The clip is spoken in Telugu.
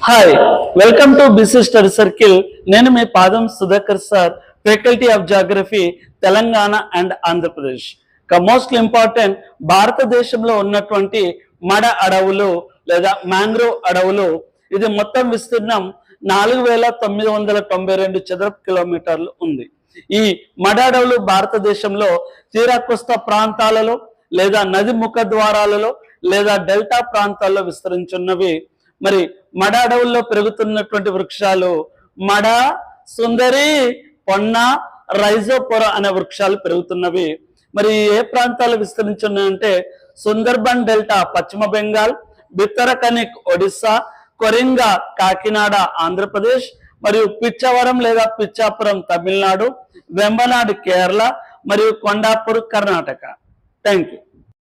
Hi, welcome to BC study circle. నేను మీ పాదం Sudhakar sir, faculty of geography, Telangana and Andhra Pradesh. Most important, భారతదేశంలో ఉన్నటువంటి మడ అడవులు లేదా మ్యాంగ్రోవ్ అడవులు, ఇది మొత్తం విస్తీర్ణం 4992 చదరపు కిలోమీటర్లు ఉంది. ఈ మడ అడవులు భారతదేశంలో తీరకోస్తా ప్రాంతాలలో లేదా నది ముఖ ద్వారాలలో లేదా డెల్టా ప్రాంతాల్లో విస్తరించున్నవి. మరి మడ అడవుల్లో పెరుగుతున్నటువంటి వృక్షాలు మడ, సుందరి, పొన్న, రైజోపోరా అనే వృక్షాలు పెరుగుతున్నవి. మరి ఏ ప్రాంతాలు విస్తరించున్నాయంటే సుందర్బన్ డెల్టా పశ్చిమ బెంగాల్, బిత్తరకనిక్ ఒడిస్సా, కొరింగా కాకినాడ ఆంధ్రప్రదేశ్, మరియు పిచ్చవరం లేదా పిచ్చాపురం తమిళనాడు, వెంబనాడు కేరళ మరియు కొండాపూర్ కర్ణాటక. Thank you.